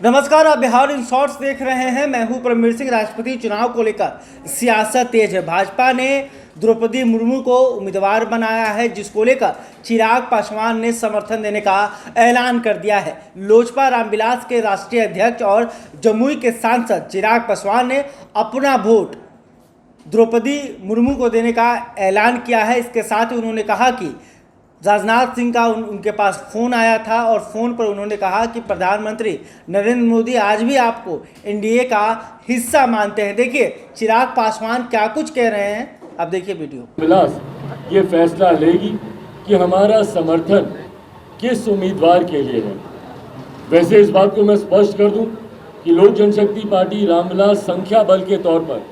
नमस्कार, आप Bihar in shorts देख रहे हैं। मैं हूं परमवीर सिंह। राष्ट्रपति चुनाव को लेकर सियासत तेज है। भाजपा ने द्रौपदी मुर्मू को उम्मीदवार बनाया है, जिसको लेकर चिराग पासवान ने समर्थन देने का ऐलान कर दिया है। लोजपा रामविलास के राष्ट्रीय अध्यक्ष और जमुई के सांसद चिराग पासवान ने अपना वोट द्रौपदी मुर्मू को देने का ऐलान किया है। इसके साथ ही उन्होंने कहा कि राजनाथ सिंह का उनके पास फ़ोन आया था और फ़ोन पर उन्होंने कहा कि प्रधानमंत्री नरेंद्र मोदी आज भी आपको एनडीए का हिस्सा मानते हैं। देखिए चिराग पासवान क्या कुछ कह रहे हैं, आप देखिए वीडियो। विलास ये फैसला लेगी कि हमारा समर्थन किस उम्मीदवार के लिए है। वैसे इस बात को मैं स्पष्ट कर दूं कि लोक जनशक्ति पार्टी रामविलास संख्या बल के तौर पर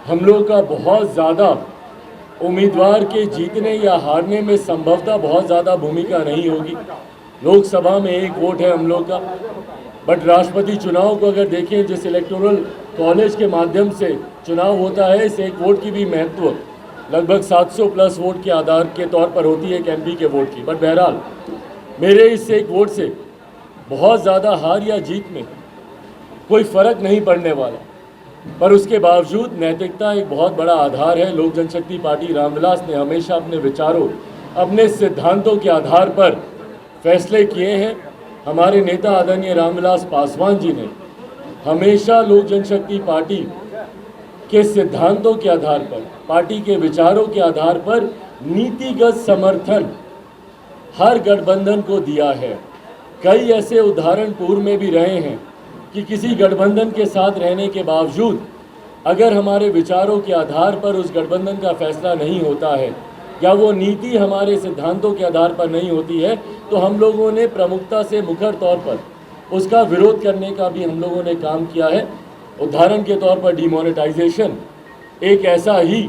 हम लोग का बहुत ज़्यादा उम्मीदवार के जीतने या हारने में संभवतः बहुत ज़्यादा भूमिका नहीं होगी। लोकसभा में एक वोट है हम लोग का, बट राष्ट्रपति चुनाव को अगर देखें, जिस इलेक्टोरल कॉलेज के माध्यम से चुनाव होता है, इस एक वोट की भी महत्व लगभग 700 प्लस वोट के आधार के तौर पर होती है एक एमपी के वोट की। बट बहरहाल मेरे इस एक वोट से बहुत ज़्यादा हार या जीत में कोई फ़र्क नहीं पड़ने वाला, पर उसके बावजूद नैतिकता एक बहुत बड़ा आधार है। लोक जनशक्ति पार्टी रामविलास ने हमेशा अपने विचारों, अपने सिद्धांतों के आधार पर फैसले किए हैं। हमारे नेता आदरणीय रामविलास पासवान जी ने हमेशा लोक जनशक्ति पार्टी के सिद्धांतों के आधार पर, पार्टी के विचारों के आधार पर नीतिगत समर्थन हर गठबंधन को दिया है। कई ऐसे उदाहरण पूर्व में भी रहे हैं कि किसी गठबंधन के साथ रहने के बावजूद अगर हमारे विचारों के आधार पर उस गठबंधन का फैसला नहीं होता है या वो नीति हमारे सिद्धांतों के आधार पर नहीं होती है, तो हम लोगों ने प्रमुखता से मुखर तौर पर उसका विरोध करने का भी हम लोगों ने काम किया है। उदाहरण के तौर पर डिमोनेटाइजेशन एक ऐसा ही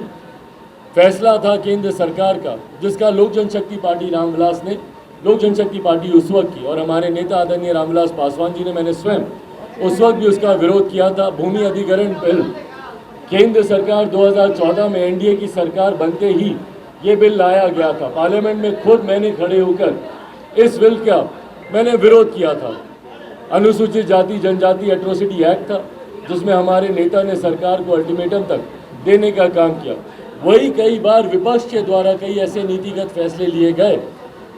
फैसला था केंद्र सरकार का, जिसका लोक जनशक्ति पार्टी रामविलास ने, लोक जनशक्ति पार्टी उस वक्त की और हमारे नेता आदरणीय रामविलास पासवान जी ने, मैंने स्वयं उस वक्त भी उसका विरोध किया था। भूमि अधिग्रहण बिल केंद्र सरकार 2014 में एनडीए की सरकार बनते ही ये बिल लाया गया था। पार्लियामेंट में खुद मैंने खड़े होकर इस बिल का मैंने विरोध किया था। अनुसूचित जाति जनजाति एट्रोसिटी एक्ट था, जिसमें हमारे नेता ने सरकार को अल्टीमेटम तक देने का काम किया। वही कई बार विपक्ष के द्वारा कई ऐसे नीतिगत फैसले लिए गए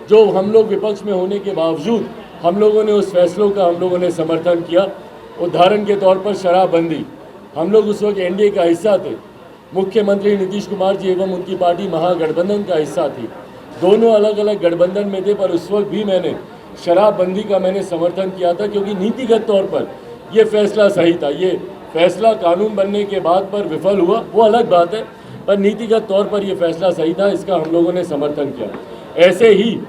जो हम लोग विपक्ष में होने के बावजूद हम लोगों ने उस फैसलों का हम लोगों ने समर्थन किया। उदाहरण के तौर पर शराबबंदी, हम लोग उस वक्त एनडीए का हिस्सा थे। मुख्यमंत्री नीतीश कुमार जी एवं उनकी पार्टी महागठबंधन का हिस्सा थी। दोनों अलग अलग गठबंधन में थे, पर उस वक्त भी मैंने शराबबंदी का मैंने समर्थन किया था, क्योंकि नीतिगत तौर पर यह फैसला सही था। ये फैसला कानून बनने के बाद पर विफल हुआ, वो अलग बात है, पर नीतिगत तौर पर यह फैसला सही था, इसका हम लोगों ने समर्थन किया। ऐसे ही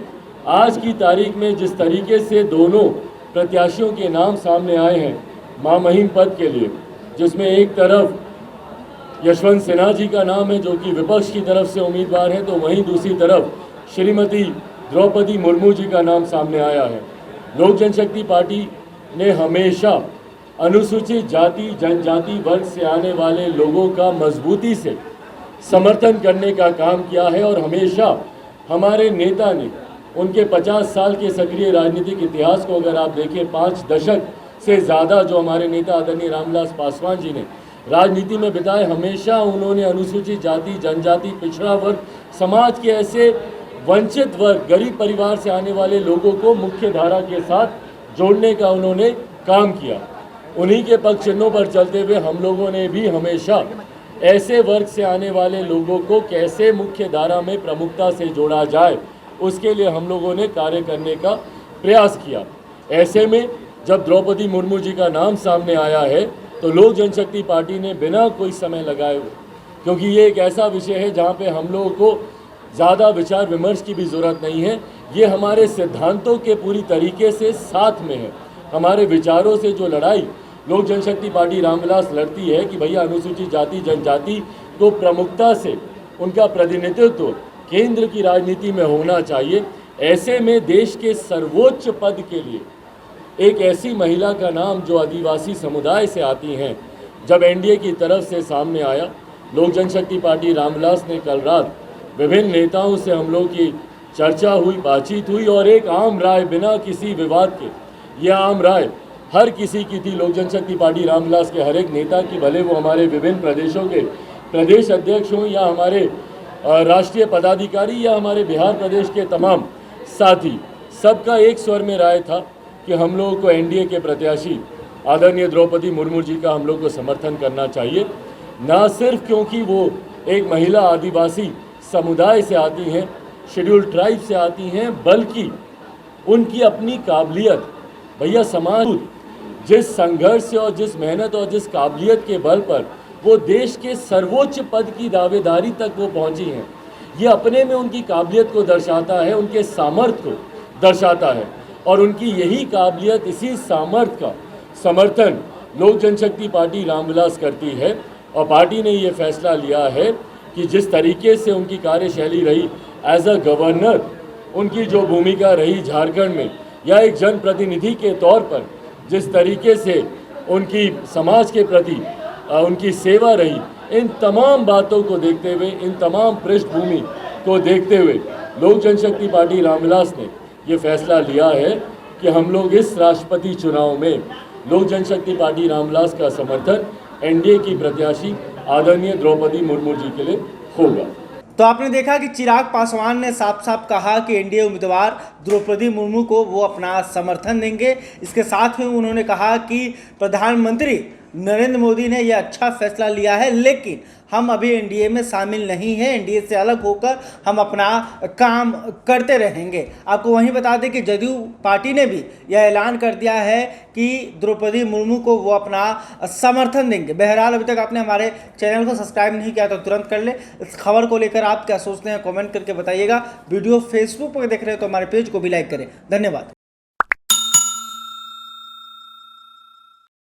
आज की तारीख में जिस तरीके से दोनों प्रत्याशियों के नाम सामने आए हैं महामहिम पद के लिए, जिसमें एक तरफ यशवंत सिन्हा जी का नाम है जो कि विपक्ष की तरफ से उम्मीदवार है, तो वहीं दूसरी तरफ श्रीमती द्रौपदी मुर्मू जी का नाम सामने आया है। लोक जनशक्ति पार्टी ने हमेशा अनुसूचित जाति जनजाति वर्ग से आने वाले लोगों का मजबूती से समर्थन करने का काम किया है और हमेशा हमारे नेता ने उनके 50 साल के सक्रिय राजनीतिक इतिहास को अगर आप देखें, 5 दशक से ज़्यादा जो हमारे नेता आदरणीय रामविलास पासवान जी ने राजनीति में बिताए, हमेशा उन्होंने अनुसूचित जाति जनजाति पिछड़ा वर्ग समाज के ऐसे वंचित वर्ग गरीब परिवार से आने वाले लोगों को मुख्य धारा के साथ जोड़ने का उन्होंने काम किया। उन्हीं के पक्ष चिन्हों पर चलते हुए हम लोगों ने भी हमेशा ऐसे वर्ग से आने वाले लोगों को कैसे मुख्य धारा में प्रमुखता से जोड़ा जाए, उसके लिए हम लोगों ने कार्य करने का प्रयास किया। ऐसे में जब द्रौपदी मुर्मू जी का नाम सामने आया है, तो लोक जनशक्ति पार्टी ने बिना कोई समय लगाए हुए, क्योंकि ये एक ऐसा विषय है जहाँ पे हम लोगों को ज़्यादा विचार विमर्श की भी ज़रूरत नहीं है, ये हमारे सिद्धांतों के पूरी तरीके से साथ में है। हमारे विचारों से जो लड़ाई लोक जनशक्ति पार्टी रामविलास लड़ती है कि भैया अनुसूचित जाति जनजाति को प्रमुखता से उनका प्रतिनिधित्व केंद्र की राजनीति में होना चाहिए। ऐसे में देश के सर्वोच्च पद के लिए एक ऐसी महिला का नाम जो आदिवासी समुदाय से आती हैं, जब एनडीए की तरफ से सामने आया, लोक जनशक्ति पार्टी रामविलास ने कल रात विभिन्न नेताओं से हम लोग की चर्चा हुई, बातचीत हुई और एक आम राय बिना किसी विवाद के, यह आम राय हर किसी की थी, लोक जनशक्ति पार्टी रामविलास के हर एक नेता की, भले वो हमारे विभिन्न प्रदेशों के प्रदेश अध्यक्ष हों या हमारे राष्ट्रीय पदाधिकारी या हमारे बिहार प्रदेश के तमाम साथी, सबका एक स्वर में राय था कि हम लोगों को एनडीए के प्रत्याशी आदरणीय द्रौपदी मुर्मू जी का हम लोग को समर्थन करना चाहिए। ना सिर्फ क्योंकि वो एक महिला आदिवासी समुदाय से आती हैं, शेड्यूल्ड ट्राइब से आती हैं, बल्कि उनकी अपनी काबिलियत, भैया समाज जिस संघर्ष से और जिस मेहनत और जिस काबिलियत के बल पर वो देश के सर्वोच्च पद की दावेदारी तक वो पहुंची हैं, ये अपने में उनकी काबिलियत को दर्शाता है, उनके सामर्थ्य को दर्शाता है। और उनकी यही काबिलियत, इसी सामर्थ्य का समर्थन लोक जनशक्ति पार्टी रामविलास करती है। और पार्टी ने ये फैसला लिया है कि जिस तरीके से उनकी कार्यशैली रही एज अ गवर्नर, उनकी जो भूमिका रही झारखंड में, या एक जनप्रतिनिधि के तौर पर जिस तरीके से उनकी समाज के प्रति उनकी सेवा रही, इन तमाम बातों को देखते हुए, इन तमाम पृष्ठभूमि को देखते हुए लोक जनशक्ति पार्टी रामविलास ने ये फैसला लिया है कि हम लोग इस राष्ट्रपति चुनाव में लोक जनशक्ति पार्टी रामविलास का समर्थन एनडीए की प्रत्याशी आदरणीय द्रौपदी मुर्मू जी के लिए होगा। तो आपने देखा कि चिराग पासवान ने साफ साफ कहा कि एनडीए उम्मीदवार द्रौपदी मुर्मू को वो अपना समर्थन देंगे। इसके साथ में उन्होंने कहा कि प्रधानमंत्री नरेंद्र मोदी ने यह अच्छा फैसला लिया है, लेकिन हम अभी एनडीए में शामिल नहीं हैं, एनडीए से अलग होकर हम अपना काम करते रहेंगे। आपको वहीं बता दें कि जदयू पार्टी ने भी यह ऐलान कर दिया है कि द्रौपदी मुर्मू को वो अपना समर्थन देंगे। बहरहाल अभी तक आपने हमारे चैनल को सब्सक्राइब नहीं किया तो तुरंत कर ले। इस खबर को लेकर आप क्या सोचते हैं कमेंट करके बताइएगा। वीडियो फेसबुक पर देख रहे हो तो हमारे पेज को भी लाइक करें। धन्यवाद।